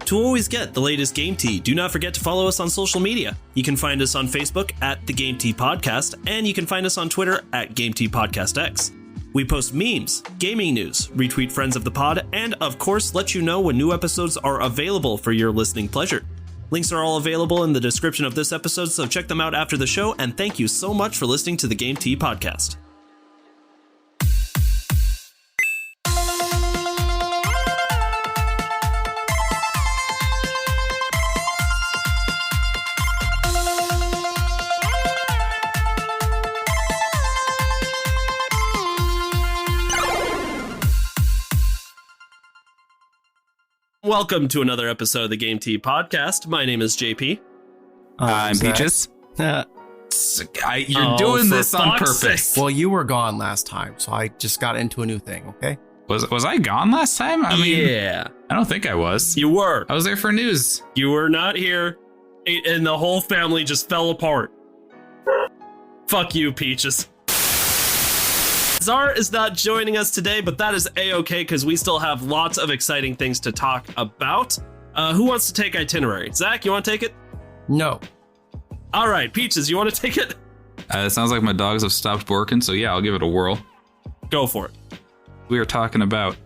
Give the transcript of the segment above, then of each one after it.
To always get the latest Game Tea, do not forget to follow us on social media. You can find us on Facebook at The Game Tea Podcast, and you can find us on Twitter at Game Tea Podcast X. We post memes, gaming news, retweet friends of the pod, and of course, let you know when new episodes are available for your listening pleasure. Links are all available in the description of this episode, so check them out after the show, and thank you so much for listening to the Game Tea Podcast. Welcome to another episode of the Game Tea Podcast. My name is JP. I'm Peaches. You're doing this on purpose. Sake. Well, you were gone last time, so I just got into a new thing, okay? Was I gone last time? I mean, yeah. I don't think I was. You were. I was there for news. You were not here, and the whole family just fell apart. Fuck you, Peaches. Zara is not joining us today, but that is A-okay because we still have lots of exciting things to talk about. Who wants to take itinerary? Zach, you want to take it? No. All right, Peaches, you want to take it? It sounds like my dogs have stopped barking, so yeah, I'll give it a whirl. Go for it. We are talking about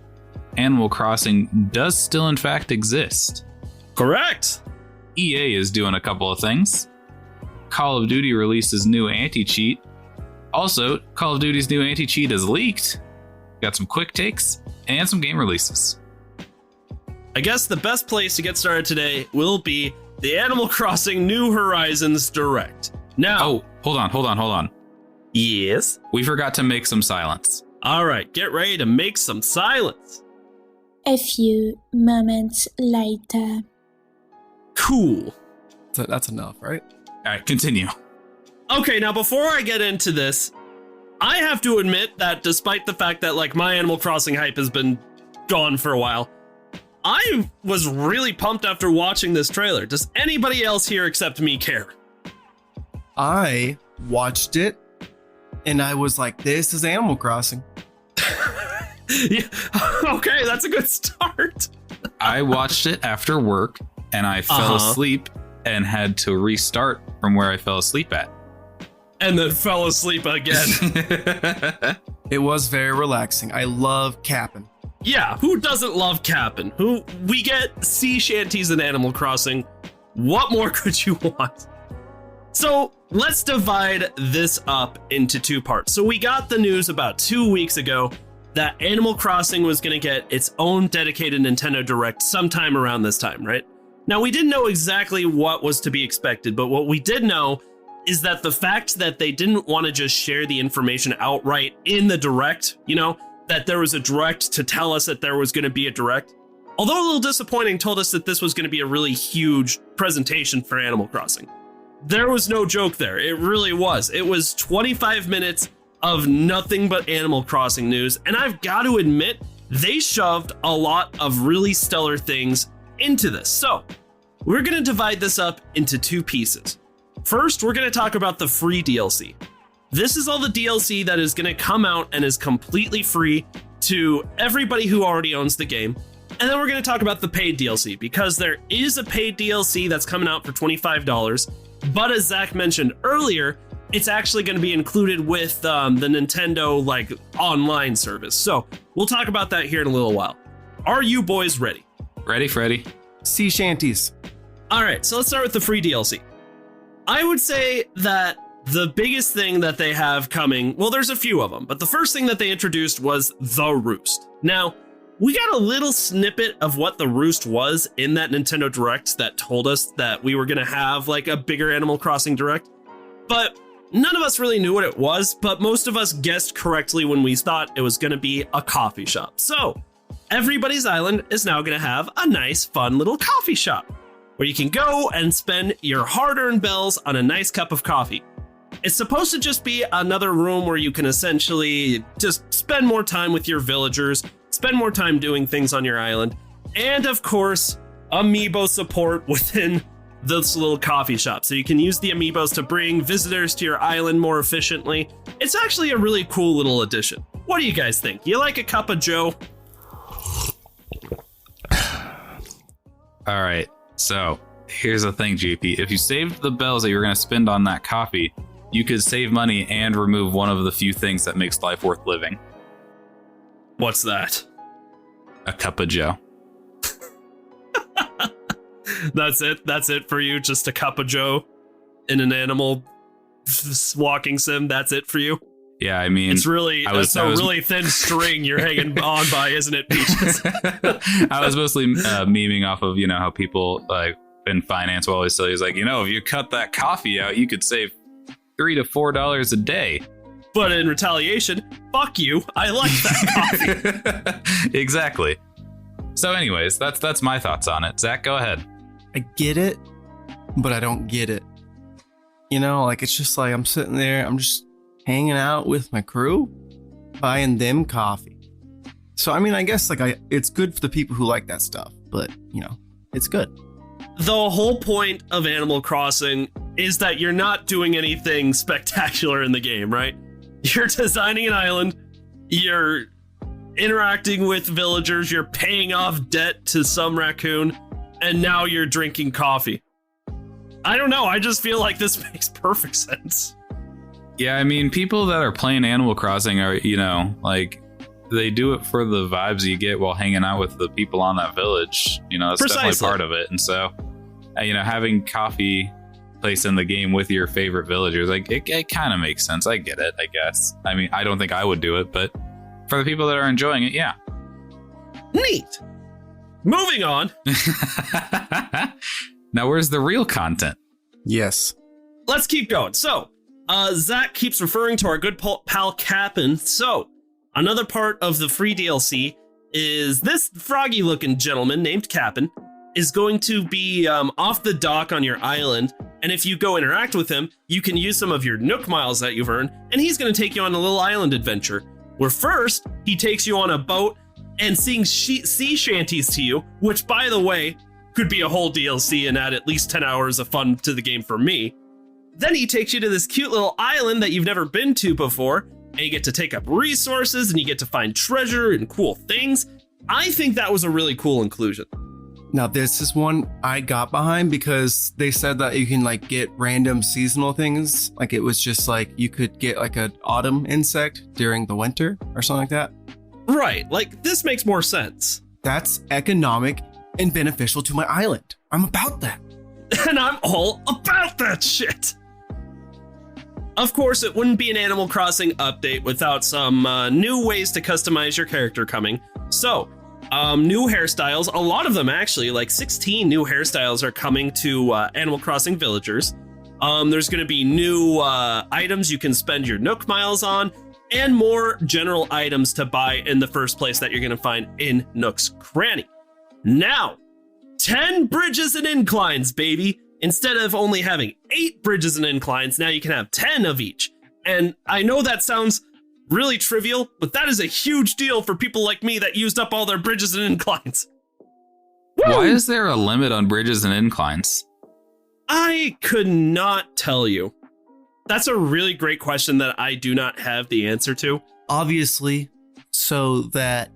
Animal Crossing does still in fact exist. Correct. EA is doing a couple of things. Call of Duty releases new anti-cheat. Also, Call of Duty's new anti-cheat is leaked. Got some quick takes and some game releases. I guess the best place to get started today will be the Animal Crossing New Horizons Direct. Now... Oh, hold on. Yes? We forgot to make some silence. All right, get ready to make some silence. A few moments later. Cool. So that's enough, right? All right, continue. Okay, now before I get into this, I have to admit that despite the fact that like my Animal Crossing hype has been gone for a while, I was really pumped after watching this trailer. Does anybody else here except me care? I watched it and I was like, this is Animal Crossing. Yeah. Okay, that's a good start. I watched it after work and I fell asleep and had to restart from where I fell asleep at. And then fell asleep again. It was very relaxing. I love capping. Yeah, who doesn't love capping? We get sea shanties in Animal Crossing. What more could you want? So let's divide this up into two parts. So we got the news about 2 weeks ago that Animal Crossing was going to get its own dedicated Nintendo Direct sometime around this time, right? Now, we didn't know exactly what was to be expected, but what we did know is that the fact that they didn't want to just share the information outright in the Direct, you know, that there was a Direct to tell us that there was going to be a Direct, although a little disappointing, told us that this was going to be a really huge presentation for Animal Crossing. There was no joke there. It really was. It was 25 minutes of nothing but Animal Crossing news, and I've got to admit, they shoved a lot of really stellar things into this. So we're going to divide this up into two pieces. First, we're going to talk about the free DLC. This is all the DLC that is going to come out and is completely free to everybody who already owns the game. And then we're going to talk about the paid DLC, because there is a paid DLC that's coming out for $25. But as Zach mentioned earlier, it's actually going to be included with the Nintendo like online service. So we'll talk about that here in a little while. Are you boys ready? Ready, Freddy? Sea shanties. All right, so let's start with the free DLC. I would say that the biggest thing that they have coming, well, there's a few of them, but the first thing that they introduced was the Roost. Now, we got a little snippet of what the Roost was in that Nintendo Direct that told us that we were going to have like a bigger Animal Crossing Direct, but none of us really knew what it was, but most of us guessed correctly when we thought it was going to be a coffee shop. So everybody's island is now going to have a nice, fun little coffee shop where you can go and spend your hard-earned bells on a nice cup of coffee. It's supposed to just be another room where you can essentially just spend more time with your villagers, spend more time doing things on your island, and of course, amiibo support within this little coffee shop. So you can use the amiibos to bring visitors to your island more efficiently. It's actually a really cool little addition. What do you guys think? You like a cup of Joe? All right. So here's the thing, GP. If you saved the bells that you were going to spend on that coffee, you could save money and remove one of the few things that makes life worth living. What's that? A cup of joe. That's it? That's it for you? Just a cup of joe in an animal walking sim? That's it for you? Yeah, I mean, it's really really thin string you're hanging on by, isn't it, Peaches? I was mostly memeing off of, how people like in finance will always tell you, like, if you cut that coffee out, you could save $3 to $4 a day. But in retaliation, fuck you. I like that coffee. Exactly. So anyways, that's my thoughts on it. Zach, go ahead. I get it, but I don't get it. It's just like I'm sitting there, I'm just hanging out with my crew, buying them coffee. So, I mean, I guess it's good for the people who like that stuff, but, it's good. The whole point of Animal Crossing is that you're not doing anything spectacular in the game, right? You're designing an island, you're interacting with villagers, you're paying off debt to some raccoon, and now you're drinking coffee. I don't know, I just feel like this makes perfect sense. Yeah, I mean, people that are playing Animal Crossing are, they do it for the vibes you get while hanging out with the people on that village. That's Precisely. Definitely part of it. And so, having coffee placed in the game with your favorite villagers, it kind of makes sense. I get it, I guess. I mean, I don't think I would do it, but for the people that are enjoying it, yeah. Neat. Moving on. Now, where's the real content? Yes. Let's keep going. So, Zach keeps referring to our good pal Cap'n. So, another part of the free DLC is this froggy-looking gentleman named Cap'n is going to be off the dock on your island. And if you go interact with him, you can use some of your Nook miles that you've earned, and he's going to take you on a little island adventure. Where first, he takes you on a boat and sings sea shanties to you, which, by the way, could be a whole DLC and add at least 10 hours of fun to the game for me. Then he takes you to this cute little island that you've never been to before, and you get to take up resources, and you get to find treasure and cool things. I think that was a really cool inclusion. Now, this is one I got behind because they said that you can get random seasonal things. It was just you could get an autumn insect during the winter or something like that. Right, this makes more sense. That's economic and beneficial to my island. I'm about that. And I'm all about that shit. Of course, it wouldn't be an Animal Crossing update without some new ways to customize your character coming. So, new hairstyles, a lot of them actually, 16 new hairstyles are coming to Animal Crossing villagers. There's going to be new items you can spend your Nook miles on, and more general items to buy in the first place that you're going to find in Nook's Cranny. Now, 10 bridges and inclines, baby. Instead of only having 8 bridges and inclines, now you can have 10 of each. And I know that sounds really trivial, but that is a huge deal for people like me that used up all their bridges and inclines. Woo! Why is there a limit on bridges and inclines? I could not tell you. That's a really great question that I do not have the answer to. Obviously, so that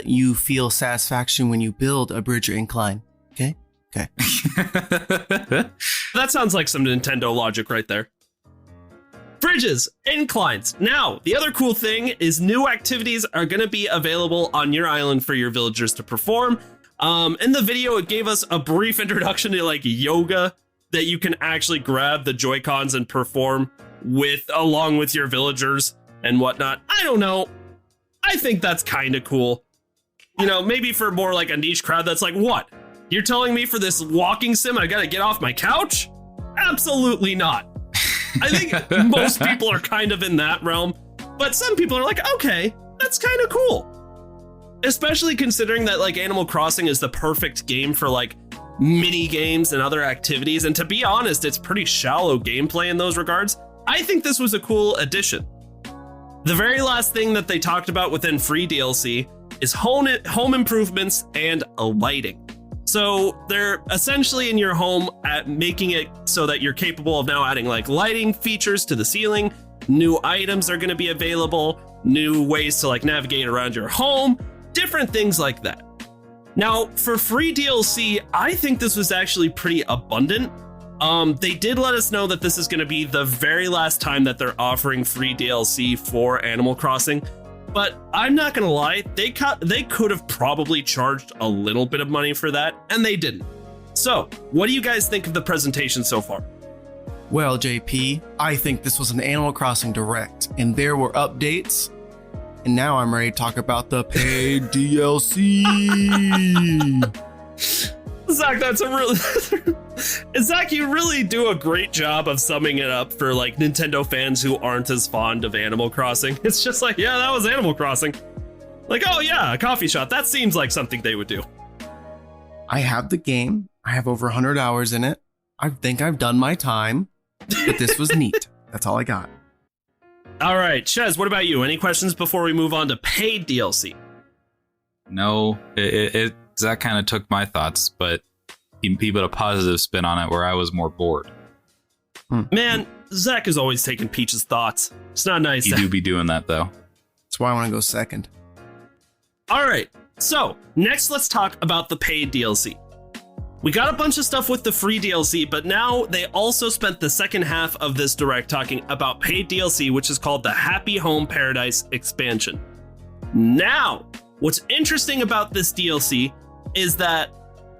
you feel satisfaction when you build a bridge or incline. Okay? Okay. That sounds like some Nintendo logic right there. Bridges, inclines. Now, the other cool thing is new activities are going to be available on your island for your villagers to perform. In the video, it gave us a brief introduction to yoga that you can actually grab the Joy-Cons and perform along with your villagers and whatnot. I don't know. I think that's kind of cool. Maybe for more a niche crowd that's what? You're telling me for this walking sim I gotta get off my couch? Absolutely not. I think most people are kind of in that realm, but some people are okay, that's kind of cool. Especially considering that Animal Crossing is the perfect game for mini games and other activities, and to be honest, it's pretty shallow gameplay in those regards. I think this was a cool addition. The very last thing that they talked about within free DLC is home improvements and lighting. So they're essentially in your home at making it so that you're capable of now adding lighting features to the ceiling. New items are going to be available, new ways to navigate around your home, different things like that. Now, for free DLC, I think this was actually pretty abundant. They did let us know that this is going to be the very last time that they're offering free DLC for Animal Crossing. But I'm not going to lie, they could have probably charged a little bit of money for that, and they didn't. So, what do you guys think of the presentation so far? Well, JP, I think this was an Animal Crossing Direct, and there were updates. And now I'm ready to talk about the paid DLC. Zach, that's a really Zach, you really do a great job of summing it up for like Nintendo fans who aren't as fond of Animal Crossing. It's just like, yeah, that was Animal Crossing. Like, oh yeah, a coffee shop. That seems like something they would do. I have the game. I have over 100 hours in it. I think I've done my time, but this was neat. That's all I got. All right, Chez, what about you? Any questions before we move on to paid DLC? No, that kind of took my thoughts, but he put a positive spin on it where I was more bored. Man, Zach is always taking Peach's thoughts. It's not nice. You do be doing that, though. That's why I want to go second. All right, so next let's talk about the paid DLC. We got a bunch of stuff with the free DLC, but now they also spent the second half of this direct talking about paid DLC, which is called the Happy Home Paradise expansion. Now, what's interesting about this DLC is that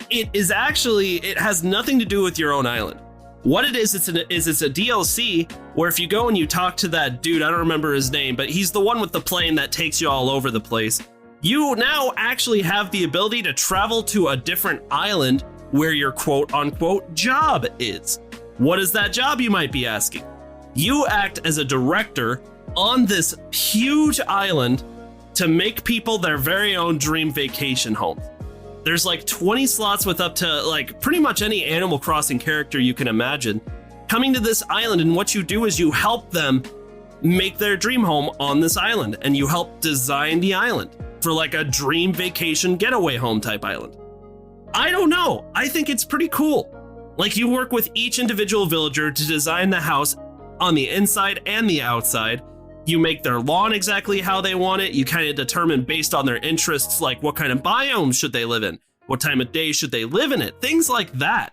it has nothing to do with your own island. What it is, it's a DLC where if you go and you talk to that dude, I don't remember his name, but he's the one with the plane that takes you all over the place. You now actually have the ability to travel to a different island where your quote unquote job is. What is that job, you might be asking? You act as a director on this huge island to make people their very own dream vacation home. There's like 20 slots with up to like pretty much any Animal Crossing character you can imagine coming to this island, and what you do is you help them make their dream home on this island, and you help design the island for like a dream vacation getaway home type island. I don't know. I think it's pretty cool. Like, you work with each individual villager to design the house on the inside and the outside. You make their lawn exactly how they want it. You kind of determine based on their interests, like what kind of biome should they live in? What time of day should they live in it? Things like that.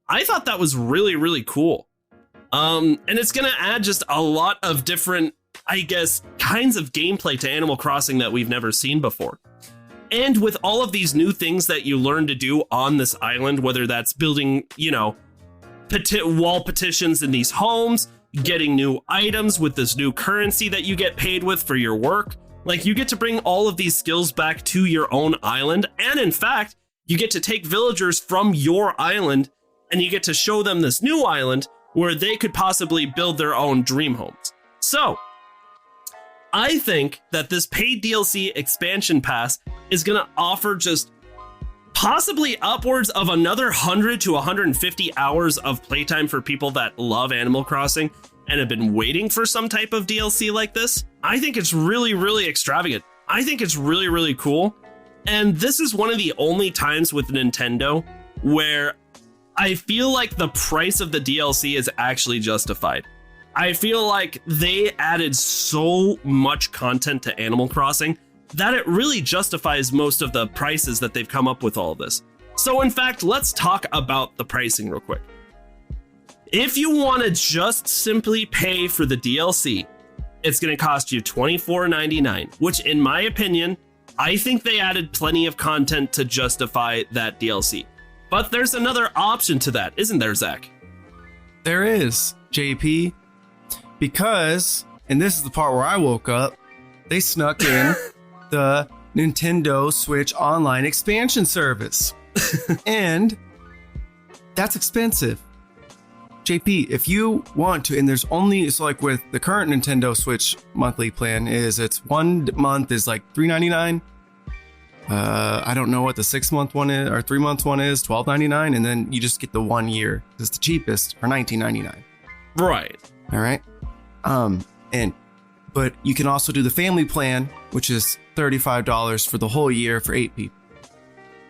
I thought that was really, really cool. And it's going to add just a lot of different, I guess, kinds of gameplay to Animal Crossing that we've never seen before. And with all of these new things that you learn to do on this island, whether that's building, wall petitions in these homes, getting new items with this new currency that you get paid with for your work, like, you get to bring all of these skills back to your own island. And in fact, you get to take villagers from your island and you get to show them this new island where they could possibly build their own dream homes. So I think that this paid DLC expansion pass is going to offer just possibly upwards of another 100 to 150 hours of playtime for people that love Animal Crossing and have been waiting for some type of DLC like this. I think it's really, really extravagant. I think it's really, really cool. And this is one of the only times with Nintendo where I feel like the price of the DLC is actually justified. I feel like they added so much content to Animal Crossing that it really justifies most of the prices that they've come up with all of this. So in fact, let's talk about the pricing real quick. If you want to just simply pay for the DLC, it's going to cost you $24.99, which in my opinion, I think they added plenty of content to justify that DLC. But there's another option to that, isn't there, Zach? There is, JP. Because, and this is the part where I woke up, they snuck in the Nintendo Switch Online expansion service. And that's expensive. JP, if you want to, and there's only, so like with the current Nintendo Switch monthly plan is, it's 1 month is like $3.99. I don't know what the 6-month one is, or 3-month one is, $12.99, and then you just get the 1 year. It's the cheapest for $19.99. Right. All right. But you can also do the family plan, which is $35 for the whole year for 8 people.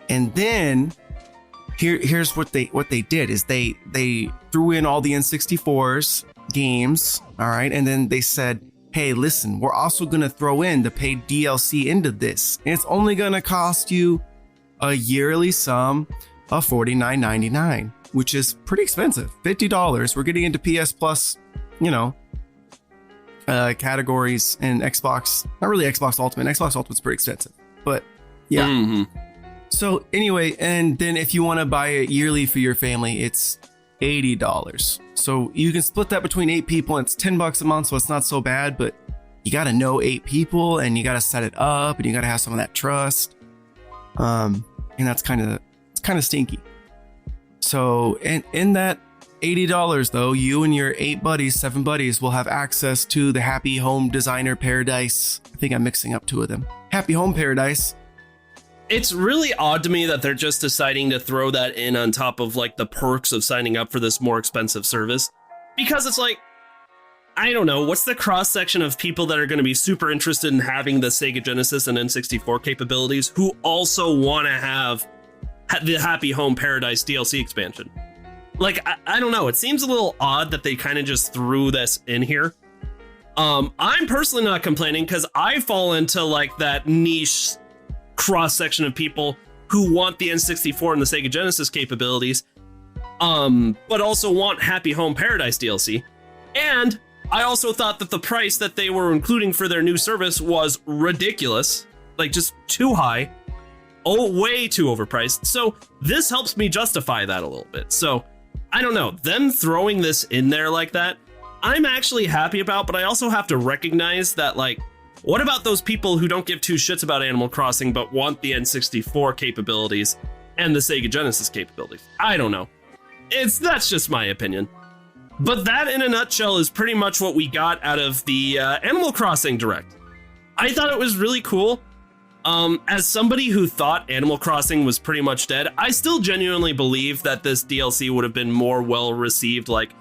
And then here's what they did is they threw in all the N64's games. All right. And then they said, hey, listen, we're also going to throw in the paid DLC into this. And it's only going to cost you a yearly sum of $49.99, which is pretty expensive. $50. We're getting into PS Plus, categories and Xbox. Not really Xbox Ultimate. Xbox Ultimate's pretty expensive, but yeah. Mm-hmm. So anyway, and then if you want to buy it yearly for your family, it's $80. So you can split that between 8 people, and it's $10 a month, so it's not so bad, but you got to know 8 people, and you got to set it up, and you got to have some of that trust. And that's kind of stinky. So in that $80 though, you and your 7 buddies will have access to the Happy Home Designer Paradise. I think I'm mixing up 2 of them. Happy Home Paradise. It's really odd to me that they're just deciding to throw that in on top of like the perks of signing up for this more expensive service. Because it's like, I don't know, what's the cross section of people that are going to be super interested in having the Sega Genesis and N64 capabilities who also want to have the Happy Home Paradise DLC expansion? Like, I don't know. It seems a little odd that they kind of just threw this in here. I'm personally not complaining because I fall into like that niche cross section of people who want the N64 and the Sega Genesis capabilities, but also want Happy Home Paradise DLC. And I also thought that the price that they were including for their new service was ridiculous, like just too high. Oh, way too overpriced. So this helps me justify that a little bit. So I don't know, them throwing this in there like that, I'm actually happy about, but I also have to recognize that, like, what about those people who don't give 2 shits about Animal Crossing but want the N64 capabilities and the Sega Genesis capabilities? I don't know. That's just my opinion. But that in a nutshell is pretty much what we got out of the Animal Crossing Direct. I thought it was really cool. As somebody who thought Animal Crossing was pretty much dead, I still genuinely believe that this DLC would have been more well received like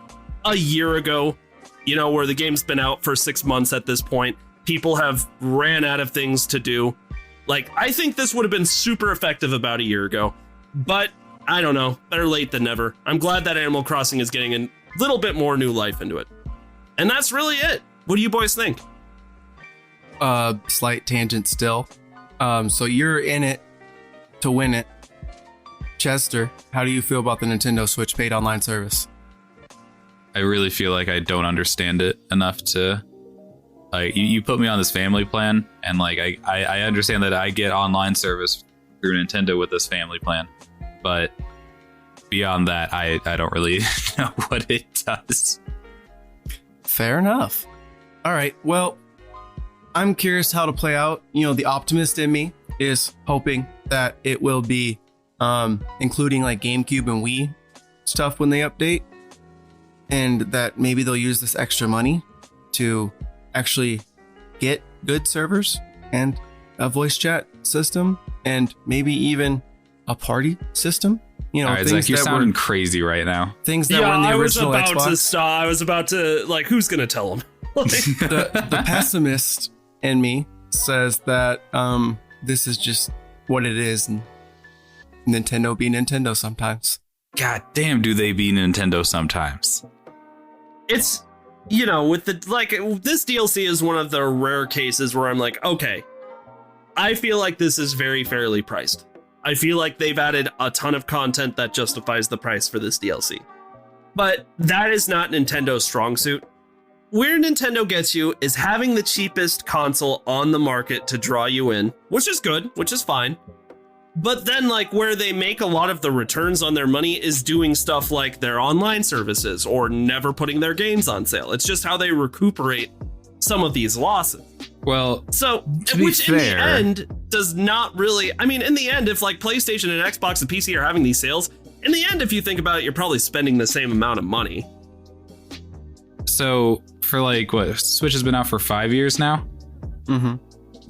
a year ago, where the game's been out for 6 months at this point. People have ran out of things to do. Like, I think this would have been super effective about a year ago, but I don't know, better late than never. I'm glad that Animal Crossing is getting a little bit more new life into it. And that's really it. What do you boys think? Slight tangent still. So you're in it to win it. Chester, how do you feel about the Nintendo Switch paid online service? I really feel like I don't understand it enough to... you put me on this family plan, and like I understand that I get online service through Nintendo with this family plan, but beyond that, I don't really know what it does. Fair enough. All right, well, I'm curious how to play out. The optimist in me is hoping that it will be including like GameCube and Wii stuff when they update, and that maybe they'll use this extra money to actually get good servers and a voice chat system and maybe even a party system. Right, Zach, you're sounding crazy right now. Things that were in the original Xbox. I was about to, like, who's going to tell them? The pessimist in me says that this is just what it is, and Nintendo be Nintendo sometimes. God damn, do they be Nintendo sometimes? It's, with this DLC is one of the rare cases where I'm like, okay, I feel like this is very fairly priced. I feel like they've added a ton of content that justifies the price for this DLC. But that is not Nintendo's strong suit. Where Nintendo gets you is having the cheapest console on the market to draw you in, which is good, which is fine. But then, like, where they make a lot of the returns on their money is doing stuff like their online services or never putting their games on sale. It's just how they recuperate some of these losses. Well, so, which in the end does not really, I mean, in the end, if like PlayStation and Xbox and PC are having these sales, in the end, if you think about it, you're probably spending the same amount of money. So for like what, Switch has been out for 5 years now? Mm-hmm.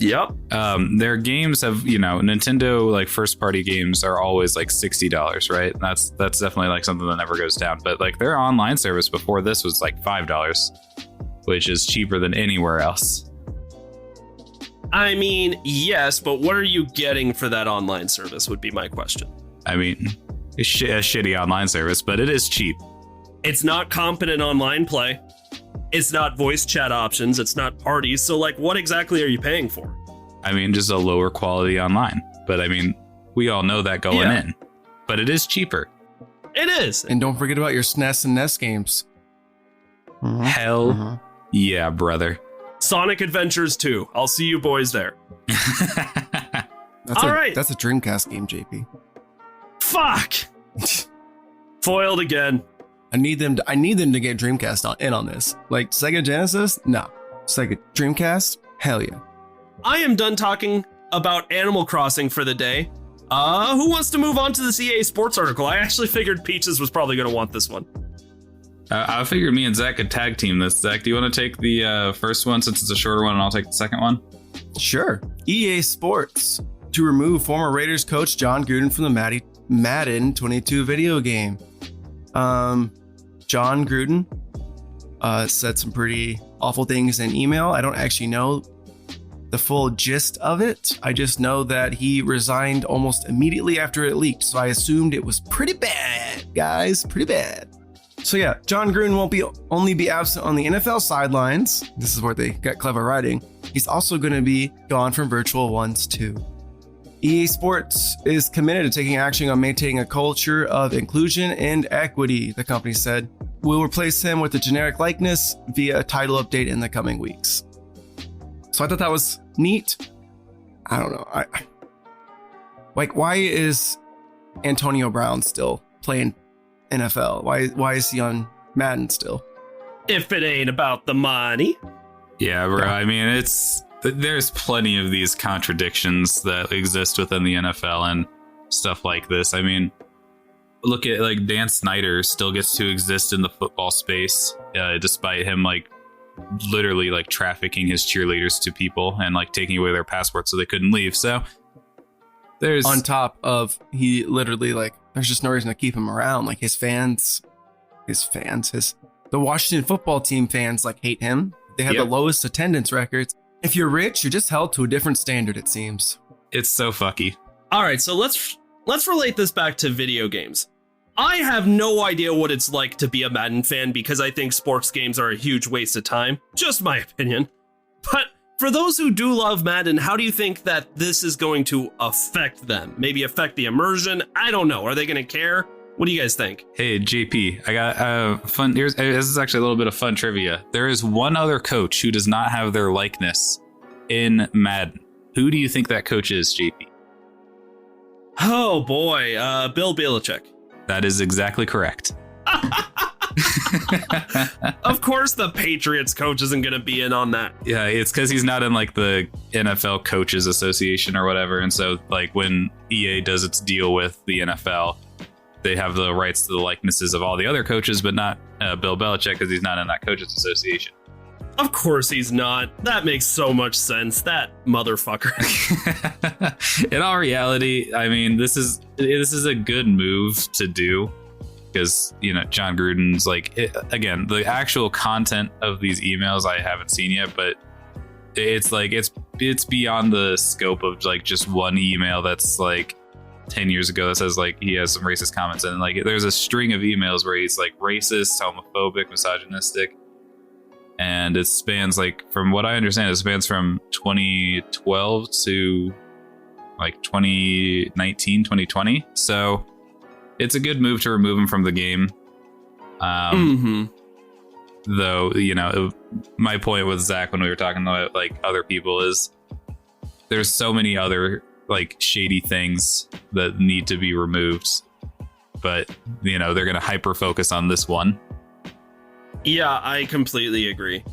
Yep. Their games have, Nintendo like first party games are always like $60, right? That's definitely like something that never goes down. But like their online service before this was like $5, which is cheaper than anywhere else. I mean, yes, but what are you getting for that online service would be my question. I mean, it's a shitty online service, but it is cheap. It's not competent online play. It's not voice chat options. It's not parties. So, like, what exactly are you paying for? I mean, just a lower quality online. But I mean, We all know that going in. But it is cheaper. It is. And don't forget about your SNES and NES games. Hell yeah, brother. Sonic Adventures 2. I'll see you boys there. That's All a, right. That's a Dreamcast game, JP. Fuck. Foiled again. I need them to get Dreamcast in on this. Like Sega Genesis? No. Sega Dreamcast? Hell yeah. I am done talking about Animal Crossing for the day. Who wants to move on to this EA Sports article? I actually figured Peaches was probably going to want this one. I figured me and Zach could tag team this. Zach, do you want to take the first one since it's a shorter one, and I'll take the second one? Sure. EA Sports to remove former Raiders coach John Gruden from the Madden 22 video game. John Gruden said some pretty awful things in email. I don't actually know the full gist of it. I just know that he resigned almost immediately after it leaked. So I assumed it was pretty bad, guys. Pretty bad. So yeah, John Gruden won't only be absent on the NFL sidelines. This is where they got clever writing. He's also going to be gone from virtual ones too. EA Sports is committed to taking action on maintaining a culture of inclusion and equity, the company said. We'll replace him with a generic likeness via a title update in the coming weeks. So I thought that was neat. I don't know. Why is Antonio Brown still playing NFL? Why is he on Madden still? If it ain't about the money. Yeah, bro. I mean, there's plenty of these contradictions that exist within the NFL and stuff like this. I mean, look at like Dan Snyder still gets to exist in the football space, despite him like literally like trafficking his cheerleaders to people and like taking away their passports so they couldn't leave. So there's on top of he literally like there's just no reason to keep him around. Like the Washington football team fans like hate him. They have the lowest attendance records. If you're rich, you're just held to a different standard, it seems. It's so fucky. All right, so let's relate this back to video games. I have no idea what it's like to be a Madden fan because I think sports games are a huge waste of time. Just my opinion. But for those who do love Madden, how do you think that this is going to affect them? Maybe affect the immersion? I don't know. Are they going to care? What do you guys think? Hey, JP, I got fun. This is actually a little bit of fun trivia. There is one other coach who does not have their likeness in Madden. Who do you think that coach is, JP? Oh boy, Bill Belichick. That is exactly correct. Of course the Patriots coach isn't going to be in on that. Yeah, it's because he's not in like the NFL Coaches Association or whatever. And so like when EA does its deal with the NFL, they have the rights to the likenesses of all the other coaches, but not Bill Belichick because he's not in that Coaches Association. Of course he's not. That makes so much sense. That motherfucker. In all reality, I mean, this is a good move to do because, you know, John Gruden's like, again, the actual content of these emails I haven't seen yet, but it's like it's beyond the scope of like just one email that's like 10 years ago that says like he has some racist comments, and like there's a string of emails where he's like racist, homophobic, misogynistic. And it spans, like, from what I understand, it spans from 2012 to, like, 2019, 2020. So it's a good move to remove him from the game. Though, you know, my point with Zach when we were talking about, like, other people is there's so many other, like, shady things that need to be removed. But, you know, they're going to hyper-focus on this one. Yeah, I completely agree.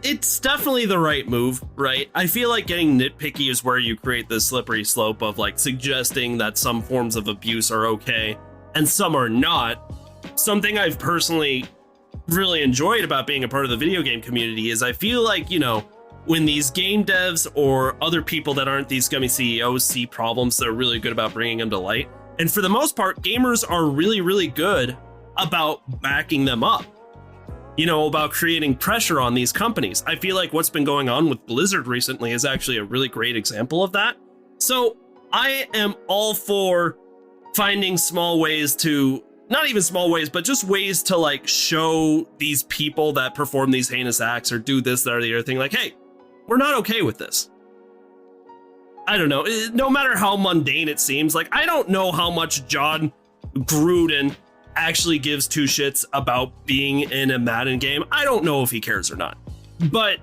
It's definitely the right move, right? I feel like getting nitpicky is where you create this slippery slope of like suggesting that some forms of abuse are okay and some are not. Something I've personally really enjoyed about being a part of the video game community is I feel like, you know, when these game devs or other people that aren't these scummy CEOs see problems, they're really good about bringing them to light. And for the most part, gamers are really, really good about backing them up. You know, about creating pressure on these companies. I feel like what's been going on with Blizzard recently is actually a really great example of that. So I am all for finding small ways to, not even small ways, but just ways to like show these people that perform these heinous acts or do this, that, or the other thing, like, hey, we're not okay with this. I don't know. No matter how mundane it seems, like, I don't know how much John Gruden actually gives two shits about being in a Madden game. I don't know if he cares or not. But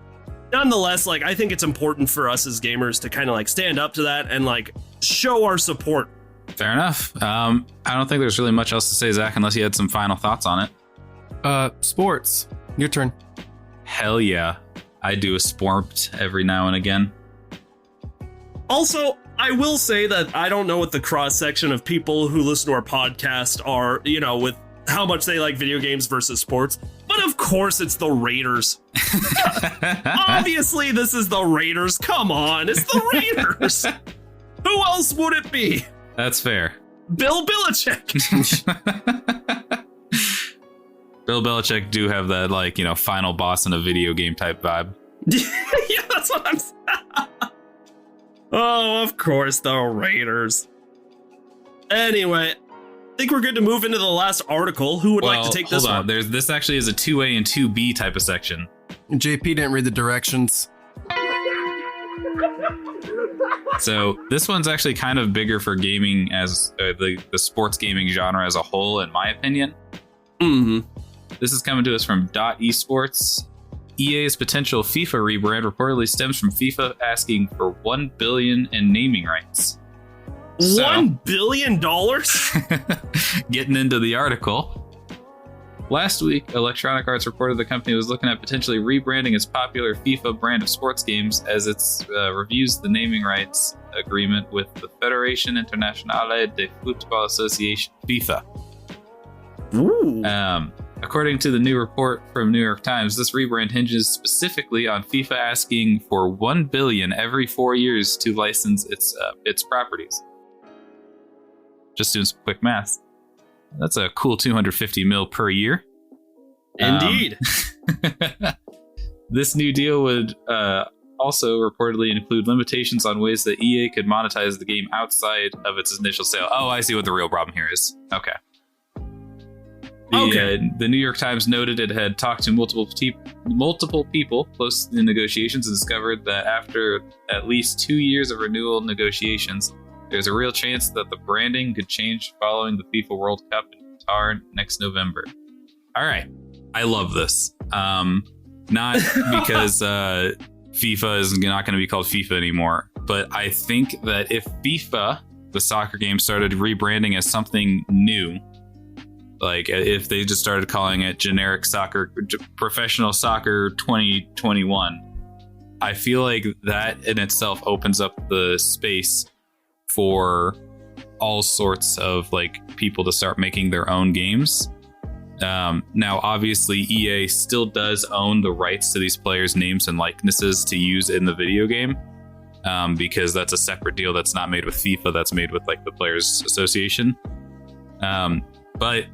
nonetheless, like, I think it's important for us as gamers to kind of like stand up to that and like show our support. Fair enough. I don't think there's really much else to say, Zach, unless you had some final thoughts on it. Sports. Your turn. Hell yeah. I do a sport every now and again. Also, I will say that I don't know what the cross section of people who listen to our podcast are, you know, with how much they like video games versus sports. But of course, it's the Raiders. Obviously, this is the Raiders. Come on, it's the Raiders. Who else would it be? That's fair. Bill Belichick. Bill Belichick do have that, like, you know, final boss in a video game type vibe. Yeah, that's what I'm saying. Oh, of course, the Raiders. Anyway, I think we're good to move into the last article. Who would like to take this hold on. one? This actually is a 2A and 2B type of section. JP didn't read the directions. So this one's actually kind of bigger for gaming as the sports gaming genre as a whole, in my opinion. Mm-hmm. This is coming to us from .esports. EA's potential FIFA rebrand reportedly stems from FIFA asking for $1 billion in naming rights. $1 billion? Getting into the article. Last week, Electronic Arts reported the company was looking at potentially rebranding its popular FIFA brand of sports games as it reviews the naming rights agreement with the Fédération Internationale de Football Association, FIFA. Ooh. According to the new report from New York Times, this rebrand hinges specifically on FIFA asking for $1 billion every 4 years to license its properties. Just doing some quick math. That's a cool 250 mil per year. Indeed. This new deal would also reportedly include limitations on ways that EA could monetize the game outside of its initial sale. Oh, I see what the real problem here is. Okay. The New York Times noted it had talked to multiple people close to the negotiations and discovered that after at least 2 years of renewal negotiations, there's a real chance that the branding could change following the FIFA World Cup in Qatar next November. All right. I love this. Not because FIFA is not going to be called FIFA anymore, but I think that if FIFA, the soccer game, started rebranding as something new, like if they just started calling it generic soccer, professional soccer 2021, I feel like that in itself opens up the space for all sorts of like people to start making their own games. Now, obviously, EA still does own the rights to these players' names and likenesses to use in the video game, because that's a separate deal that's not made with FIFA, that's made with like the Players Association. But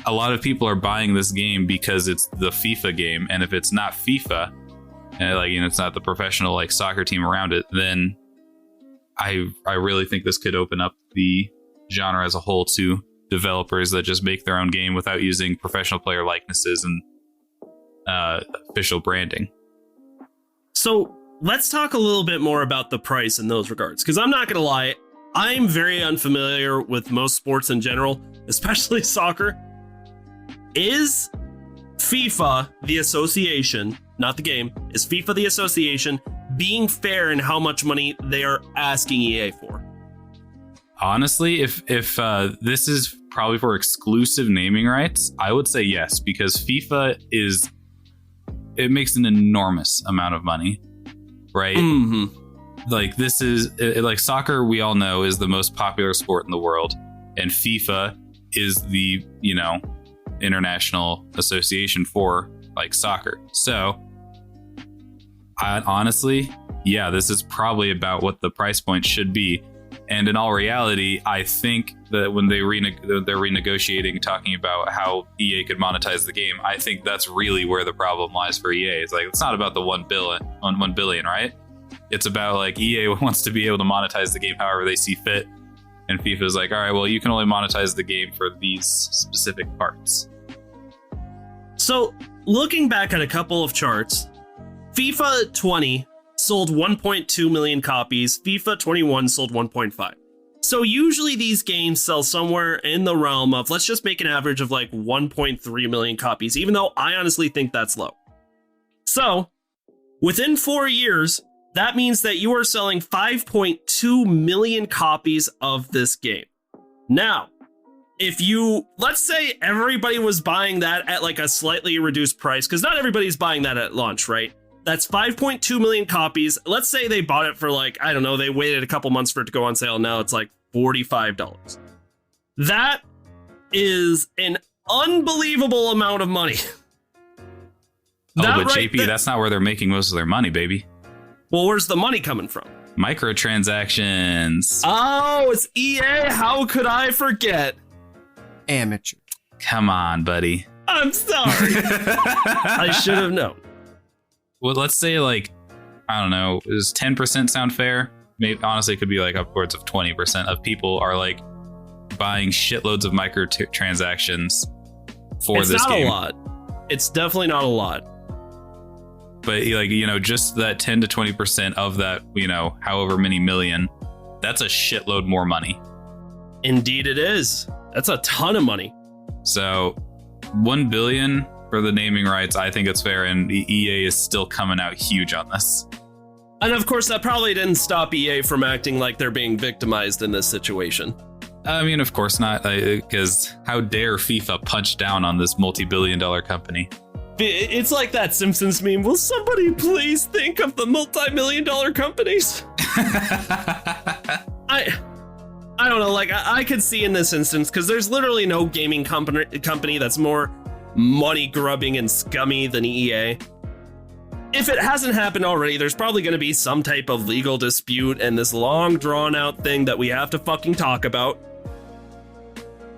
a lot of people are buying this game because it's the FIFA game, and if it's not FIFA, and like, you know, it's not the professional like soccer team around it, then I really think this could open up the genre as a whole to developers that just make their own game without using professional player likenesses and official branding. So let's talk a little bit more about the price in those regards, because I'm not going to lie, I'm very unfamiliar with most sports in general, especially soccer. Is FIFA, the association, not the game, is FIFA, the association, being fair in how much money they are asking EA for? Honestly, if this is probably for exclusive naming rights, I would say yes, because FIFA it makes an enormous amount of money, right? Mm-hmm. Like this is like soccer, we all know, is the most popular sport in the world, and FIFA is the, you know, international association for like soccer. So honestly, yeah, this is probably about what the price point should be. And in all reality, I think that when they're renegotiating, talking about how EA could monetize the game, I think that's really where the problem lies for EA. It's like, it's not about the $1 billion, right? It's about like EA wants to be able to monetize the game however they see fit. And FIFA is like, all right, well, you can only monetize the game for these specific parts. So looking back at a couple of charts, FIFA 20 sold 1.2 million copies. FIFA 21 sold 1.5. So usually these games sell somewhere in the realm of, let's just make an average of like 1.3 million copies, even though I honestly think that's low. So within 4 years, that means that you are selling 5.2 million copies of this game. Now, let's say everybody was buying that at like a slightly reduced price, because not everybody's buying that at launch, right? That's 5.2 million copies. Let's say they bought it for like, I don't know, they waited a couple months for it to go on sale. Now it's like $45. That is an unbelievable amount of money. But JP, that's not where they're making most of their money, baby. Well, where's the money coming from? Microtransactions. Oh, it's EA. How could I forget? Amateur. Come on, buddy. I'm sorry. I should have known. Well, let's say like, I don't know, does 10% sound fair? Maybe honestly, it could be like upwards of 20% of people are like buying shitloads of microtransactions for this game. It's not a lot. It's definitely not a lot. But like, just that 10 to 20% of that, however many million, that's a shitload more money. Indeed it is. That's a ton of money. So 1 billion for the naming rights, I think it's fair, and the EA is still coming out huge on this. And of course, that probably didn't stop EA from acting like they're being victimized in this situation. I mean, of course not, because how dare FIFA punch down on this multi-billion-dollar company? It's like that Simpsons meme. Will somebody please think of the multi-million-dollar companies? I don't know, like, I could see in this instance, because there's literally no gaming company that's more money-grubbing and scummy than EA. If it hasn't happened already, there's probably going to be some type of legal dispute and this long, drawn-out thing that we have to fucking talk about.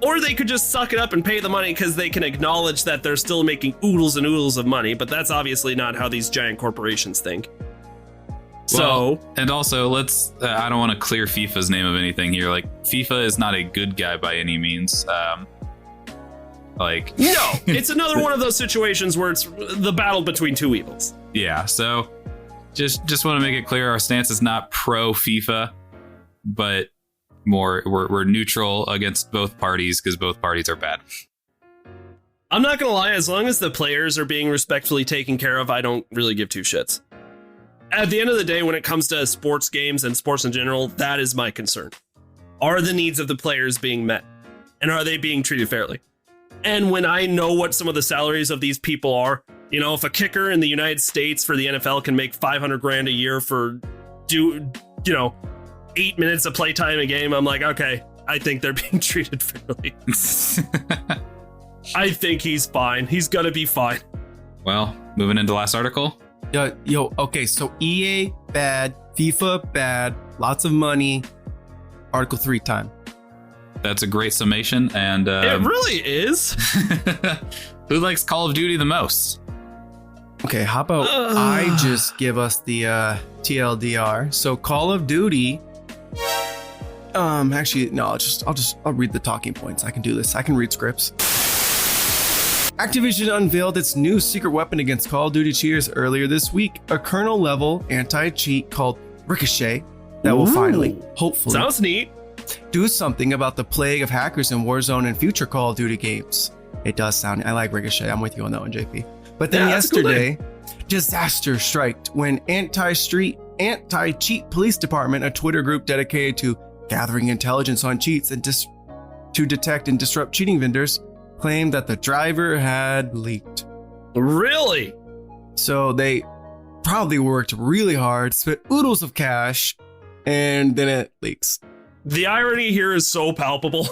Or they could just suck it up and pay the money because they can acknowledge that they're still making oodles and oodles of money, but that's obviously not how these giant corporations think. So, and also, let's, I don't want to clear FIFA's name of anything here. Like, FIFA is not a good guy by any means. No, it's another one of those situations where it's the battle between two evils. Yeah, so just want to make it clear, our stance is not pro FIFA, but more we're neutral against both parties because both parties are bad. I'm not gonna lie, as long as the players are being respectfully taken care of, I don't really give two shits. At the end of the day, when it comes to sports games and sports in general, that is my concern. Are the needs of the players being met? And are they being treated fairly? And when I know what some of the salaries of these people are, if a kicker in the United States for the NFL can make $500,000 a year for 8 minutes of playtime a game, I'm like, okay, I think they're being treated fairly. I think he's fine. He's gonna be fine. Well, moving into last article. Okay, so EA bad, FIFA bad, lots of money. Article 3 time. That's a great summation, and it really is. Who likes Call of Duty the most? Okay, how about I just give us the TLDR. So Call of Duty. Actually, no, I'll read the talking points. I can do this. I can read scripts. Activision unveiled its new secret weapon against Call of Duty cheaters earlier this week, a kernel-level anti-cheat called Ricochet that will finally, hopefully, sounds neat, do something about the plague of hackers in Warzone and future Call of Duty games. It does sound, I like Ricochet. I'm with you on that one, JP. But then yesterday, disaster striked when anti-cheat police department, a Twitter group dedicated to gathering intelligence on cheats and to detect and disrupt cheating vendors, claimed that the driver had leaked. Really? So they probably worked really hard, spent oodles of cash, and then it leaks. The irony here is so palpable.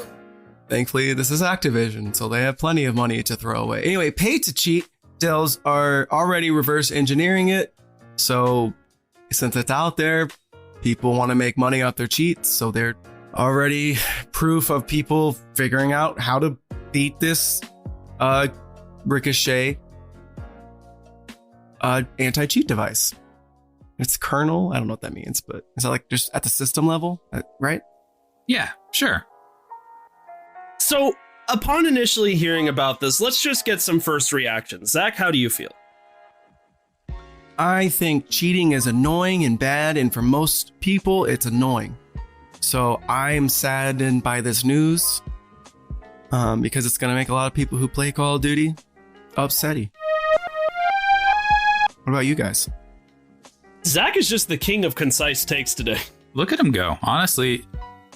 Thankfully, this is Activision, so they have plenty of money to throw away. Anyway, pay to cheat sales are already reverse engineering it. So since it's out there, people want to make money off their cheats. So they're already proof of people figuring out how to beat this Ricochet anti-cheat device. It's kernel. I don't know what that means, but is that like just at the system level, right? Yeah, sure. So upon initially hearing about this, let's just get some first reactions. Zach, how do you feel? I think cheating is annoying and bad, and for most people, it's annoying. So I am saddened by this news because it's going to make a lot of people who play Call of Duty upsetty. What about you guys? Zach is just the king of concise takes today. Look at him go. Honestly,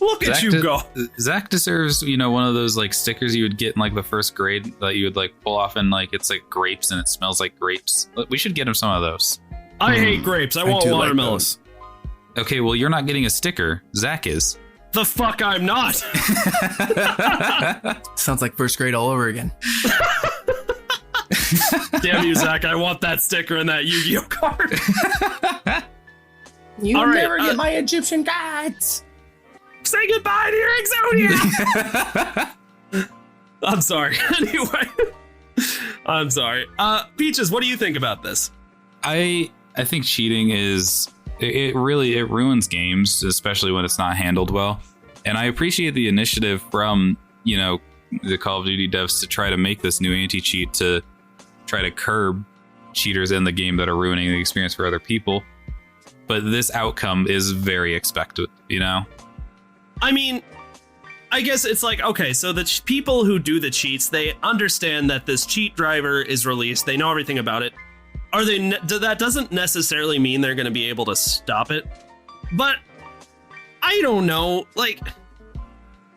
Look at you go. Zach deserves, one of those like stickers you would get in like the first grade that you would like pull off and like it's like grapes and it smells like grapes. We should get him some of those. I hate grapes. I want watermelons. Like okay, well, you're not getting a sticker. Zach is. The fuck I'm not. Sounds like first grade all over again. Damn you, Zach. I want that sticker and that Yu-Gi-Oh card. You'll never get my Egyptian gods. Say goodbye to your Exodia. I'm sorry. Anyway, I'm sorry. Peaches, what do you think about this? I think cheating is it ruins games, especially when it's not handled well. And I appreciate the initiative from the Call of Duty devs to try to make this new anti-cheat to try to curb cheaters in the game that are ruining the experience for other people. But this outcome is very expected, I mean, I guess it's like, okay, so the people who do the cheats, they understand that this cheat driver is released. They know everything about it. That doesn't necessarily mean they're going to be able to stop it. But I don't know. Like,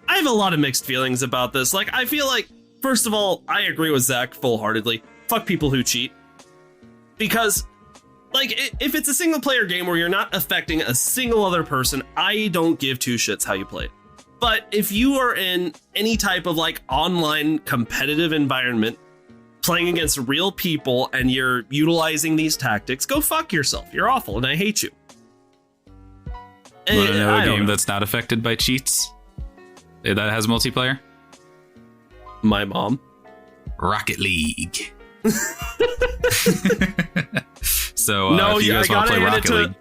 I have a lot of mixed feelings about this. Like, I feel like, first of all, I agree with Zach full-heartedly. Fuck people who cheat. Because, like, if it's a single-player game where you're not affecting a single other person, I don't give two shits how you play it. But if you are in any type of, like, online competitive environment, playing against real people, and you're utilizing these tactics, go fuck yourself. You're awful, and I hate you. Want to know a game that's not affected by cheats? That has multiplayer? My mom. Rocket League. So no, if you guys want to play Rocket League,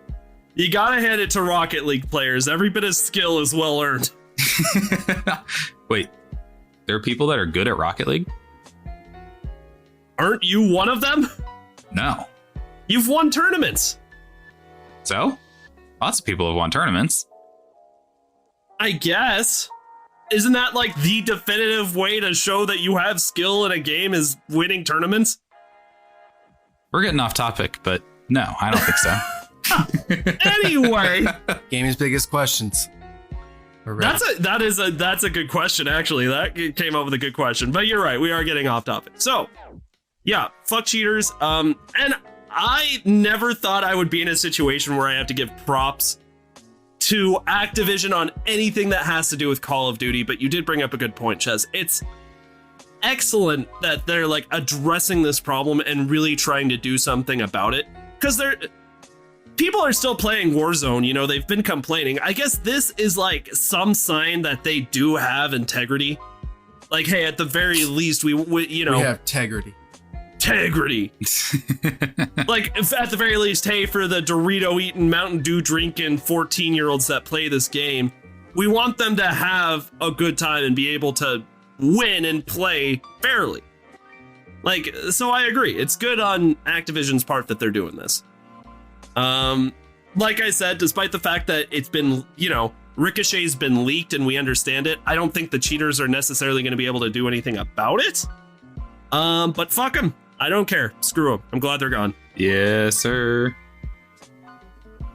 you gotta hand it to Rocket League players. Every bit of skill is well earned. Wait, there are people that are good at Rocket League? Aren't you one of them? No. You've won tournaments. So? Lots of people have won tournaments. I guess. Isn't that like the definitive way to show that you have skill in a game is winning tournaments? We're getting off topic, but no, I don't think so. Anyway. Game's biggest questions. That's a good question, actually. That came up with a good question. But you're right, we are getting off topic. So, yeah, fuck cheaters. And I never thought I would be in a situation where I have to give props to Activision on anything that has to do with Call of Duty, but you did bring up a good point, Ches. It's excellent that they're like addressing this problem and really trying to do something about it, because people are still playing Warzone. They've been complaining. I guess this is like some sign that they do have integrity. Like, hey, at the very least, we have integrity. Like, if at the very least, hey, for the Dorito eating, Mountain Dew drinking 14-year-olds that play this game, we want them to have a good time and be able to win and play fairly. Like, so I agree. It's good on Activision's part that they're doing this. Like I said, despite the fact that it's been, Ricochet's been leaked and we understand it, I don't think the cheaters are necessarily going to be able to do anything about it. But fuck them. I don't care. Screw them. I'm glad they're gone. Yes, sir.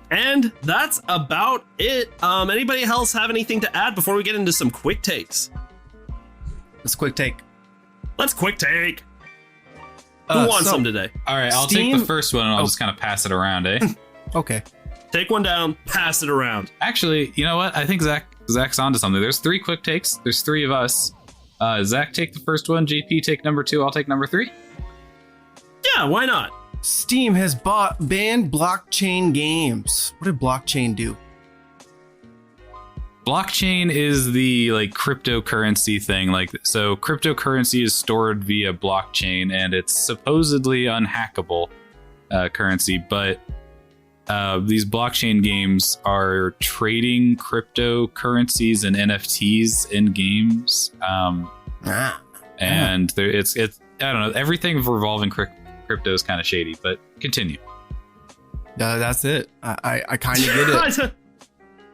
And that's about it. Anybody else have anything to add before we get into some quick takes? Let's quick take. Who wants some today? All right, I'll take the first one and I'll just kind of pass it around, eh? Okay. Take one down, pass it around. Actually, you know what? I think Zach's onto something. There's 3 quick takes. There's 3 of us. Zach, take the first one. JP, take number 2. I'll take number 3. Yeah, why not? Steam has banned blockchain games. What did blockchain do? Blockchain is the cryptocurrency thing. So cryptocurrency is stored via blockchain and it's supposedly unhackable currency, but these blockchain games are trading cryptocurrencies and NFTs in games. And it's I don't know, everything revolving crypto is kind of shady, but continue. That's it. I kind of get it.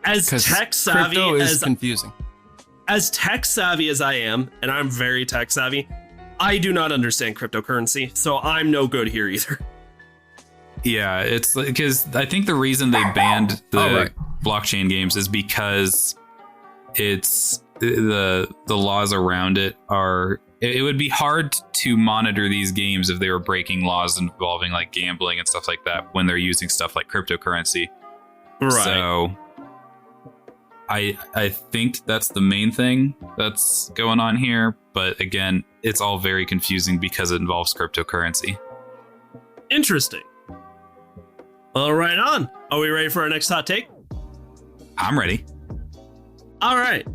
As 'Cause tech savvy crypto is as confusing. as tech savvy as I am, and I'm very tech savvy, I do not understand cryptocurrency, so I'm no good here either. Yeah, it's because I think the reason they banned the blockchain games is because it's the laws around it are. It would be hard to monitor these games if they were breaking laws involving like gambling and stuff like that when they're using stuff like cryptocurrency. Right. So I think that's the main thing that's going on here. But again, it's all very confusing because it involves cryptocurrency. Interesting. Well, right on. Are we ready for our next hot take? I'm ready. All right.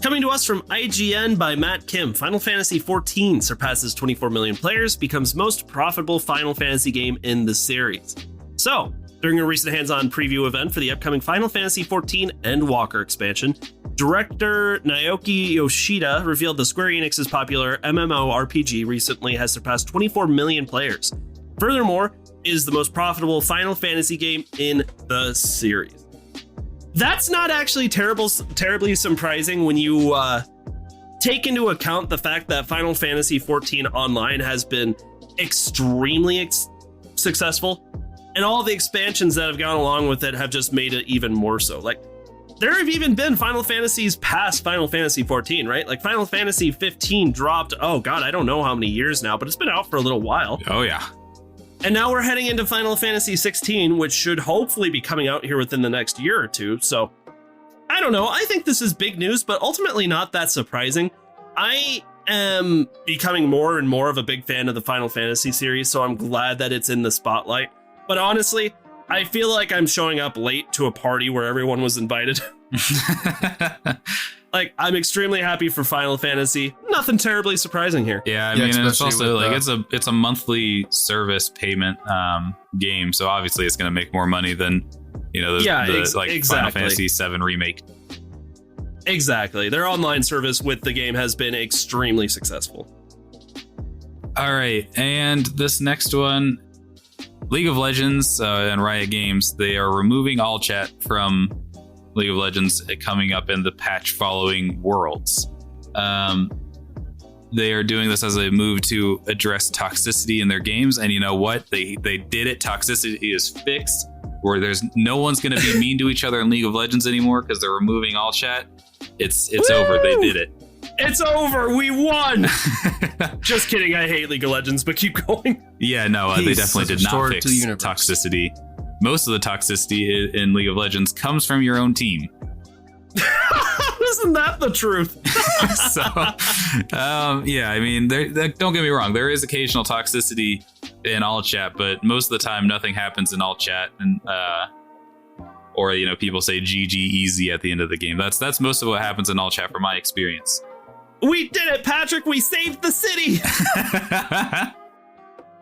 Coming to us from IGN by Matt Kim, Final Fantasy XIV surpasses 24 million players, becomes most profitable Final Fantasy game in the series. So, during a recent hands-on preview event for the upcoming Final Fantasy XIV Endwalker expansion, director Naoki Yoshida revealed the Square Enix's popular MMORPG recently has surpassed 24 million players. Furthermore, it is the most profitable Final Fantasy game in the series. That's not actually terribly surprising when you take into account the fact that Final Fantasy XIV Online has been extremely successful, and all the expansions that have gone along with it have just made it even more so. Like, there have even been Final Fantasies past Final Fantasy XIV, right? Like, Final Fantasy 15 dropped, oh god, I don't know how many years now, but it's been out for a little while. Oh, yeah. And now we're heading into Final Fantasy 16, which should hopefully be coming out here within the next year or two. So, I don't know. I think this is big news, but ultimately not that surprising. I am becoming more and more of a big fan of the Final Fantasy series, so I'm glad that it's in the spotlight. But honestly, I feel like I'm showing up late to a party where everyone was invited. Like, I'm extremely happy for Final Fantasy. Nothing terribly surprising here. Yeah, I mean, it's also like with, it's a monthly service payment game, so obviously it's going to make more money than exactly. Final Fantasy VII remake. Exactly, their online service with the game has been extremely successful. All right, and this next one, League of Legends and Riot Games, they are removing all chat from League of Legends coming up in the patch following Worlds. They are doing this as a move to address toxicity in their games, and you know what? They did it. Toxicity is fixed, where there's no one's going to be mean to each other in League of Legends anymore because they're removing all chat. It's over. They did it. It's over. We won. Just kidding. I hate League of Legends, but keep going. Yeah, no, they definitely did not fix toxicity. Most of the toxicity in League of Legends comes from your own team. Isn't that the truth? So, yeah, I mean, don't get me wrong. There is occasional toxicity in all chat, but most of the time, nothing happens in all chat, and or people say GG easy at the end of the game. That's most of what happens in all chat from my experience. We did it, Patrick. We saved the city.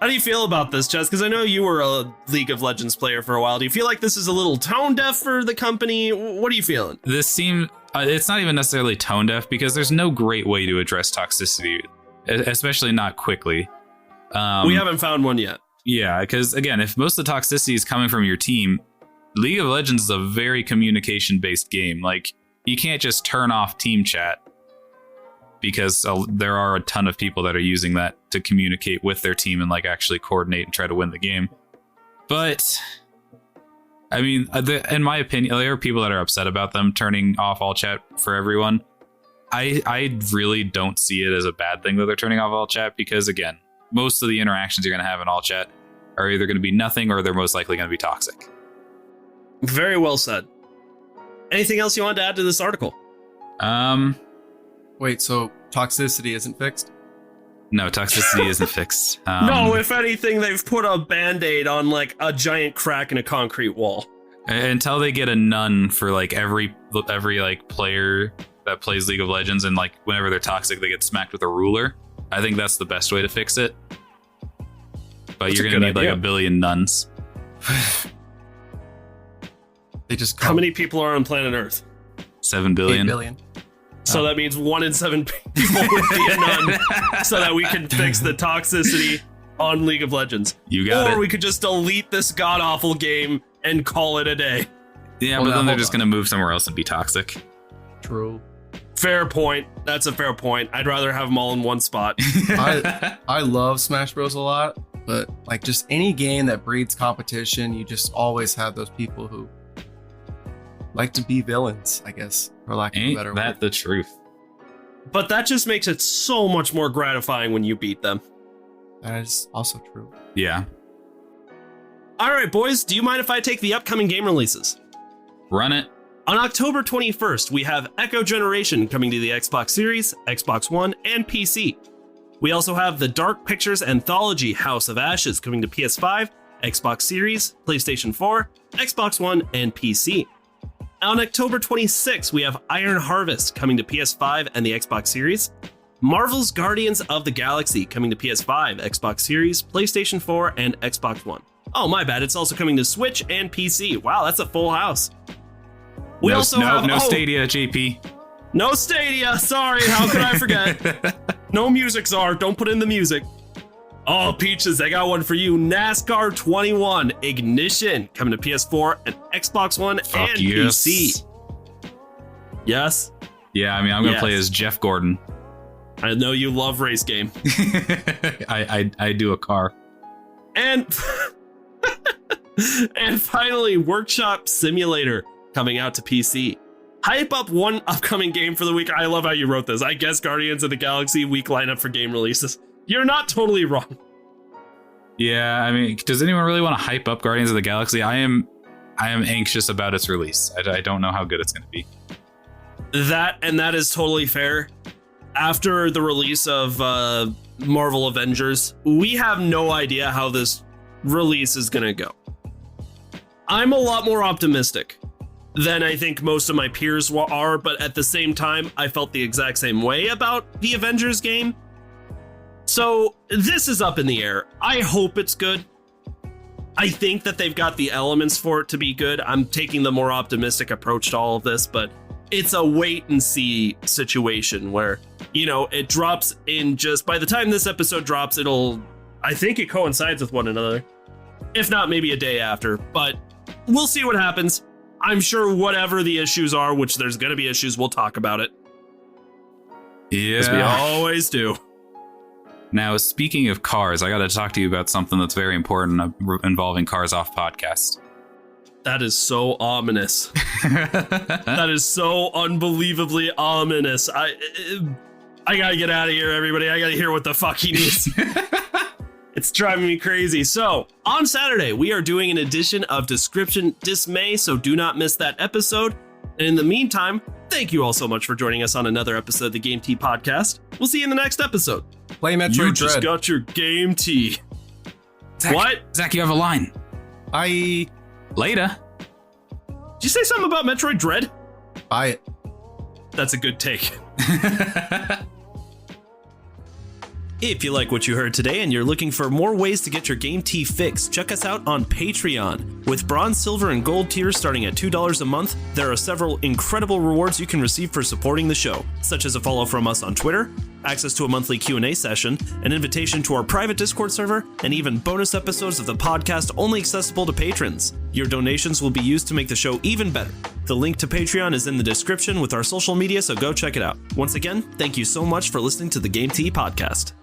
How do you feel about this, Chess? Because I know you were a League of Legends player for a while. Do you feel like this is a little tone deaf for the company? What are you feeling? This seems it's not even necessarily tone deaf because there's no great way to address toxicity, especially not quickly. We haven't found one yet. Yeah, because again, if most of the toxicity is coming from your team, League of Legends is a very communication-based game. Like, you can't just turn off team chat, because there are a ton of people that are using that to communicate with their team and like actually coordinate and try to win the game. But I mean, in my opinion, there are people that are upset about them turning off all chat for everyone. I really don't see it as a bad thing that they're turning off all chat, because again, most of the interactions you're going to have in all chat are either going to be nothing or they're most likely going to be toxic. Very well said. Anything else you want to add to this article? Wait, so toxicity isn't fixed? No, toxicity isn't fixed. No, if anything, they've put a Band-Aid on like a giant crack in a concrete wall. Until they get a nun for like every like player that plays League of Legends, and like whenever they're toxic, they get smacked with a ruler. I think that's the best way to fix it. But you're gonna need like 1 billion nuns. They just How many people are on planet Earth? 7 billion. 8 billion. So that means 1 in 7 people would be a nun, so that we can fix the toxicity on League of Legends. You got or it. we could just delete this god-awful game and call it a day. Yeah, Well, but now, then they're hold just on. going to move somewhere else and be toxic. True. Fair point. That's a fair point. I'd rather have them all in one spot. I love Smash Bros a lot, but like just any game that breeds competition, you just always have those people who like to be villains, I guess, for lack of a Ain't better that word. the truth? But that just makes it so much more gratifying when you beat them. That is also true. Yeah. All right, boys, do you mind if I take the upcoming game releases? Run it. On October 21st, we have Echo Generation coming to the Xbox Series, Xbox One, and PC. We also have the Dark Pictures Anthology House of Ashes coming to PS5, Xbox Series, PlayStation 4, Xbox One, and PC. On October 26th, we have Iron Harvest coming to PS5 and the Xbox Series, Marvel's Guardians of the Galaxy coming to PS5, Xbox Series, PlayStation 4, and Xbox One. Oh, my bad, it's also coming to Switch and PC. Wow, that's a full house. We no, also no, have no Stadia, JP. No Stadia. Sorry, how could I forget? No music, Czar. Don't put in the music. Oh, Peaches, I got one for you. NASCAR 21 Ignition coming to PS4 and Xbox One Fuck and yes. PC. Yes, Yeah, I mean, I'm going to Yes. play as Jeff Gordon. I know you love race game. I do a car. And and finally, Workshop Simulator coming out to PC. Hype up one upcoming game for the week. I love how you wrote this. I guess Guardians of the Galaxy week lineup for game releases. You're not totally wrong. Yeah, I mean, does anyone really want to hype up Guardians of the Galaxy? I am anxious about its release. I don't know how good it's going to be. That is totally fair. After the release of Marvel Avengers, we have no idea how this release is going to go. I'm a lot more optimistic than I think most of my peers are, but at the same time, I felt the exact same way about the Avengers game. So this is up in the air. I hope it's good. I think that they've got the elements for it to be good. I'm taking the more optimistic approach to all of this, but it's a wait and see situation where, you know, it drops in just by the time this episode drops, I think it coincides with one another. If not, maybe a day after, but we'll see what happens. I'm sure whatever the issues are, which there's going to be issues, we'll talk about it. As we Yeah. always do. Now, speaking of cars, I got to talk to you about something that's very important involving Cars Off podcast. That is so ominous. That is so unbelievably ominous. I gotta get out of here, everybody. I gotta hear what the fuck he needs. It's driving me crazy. So, on Saturday, we are doing an edition of Description Dismay, so do not miss that episode. And in the meantime, thank you all so much for joining us on another episode of the Game Tea Podcast. We'll see you in the next episode. Play Metroid You Dread. just got your Game Tea. Zach, What? Zach, you have a line. Bye. Later. Did you say something about Metroid Dread? Buy it. That's a good take. If you like what you heard today and you're looking for more ways to get your Game Tea fix, check us out on Patreon. With bronze, silver, and gold tiers starting at $2 a month, there are several incredible rewards you can receive for supporting the show, such as a follow from us on Twitter, access to a monthly Q&A session, an invitation to our private Discord server, and even bonus episodes of the podcast only accessible to patrons. Your donations will be used to make the show even better. The link to Patreon is in the description with our social media, so go check it out. Once again, thank you so much for listening to the Game Tea Podcast.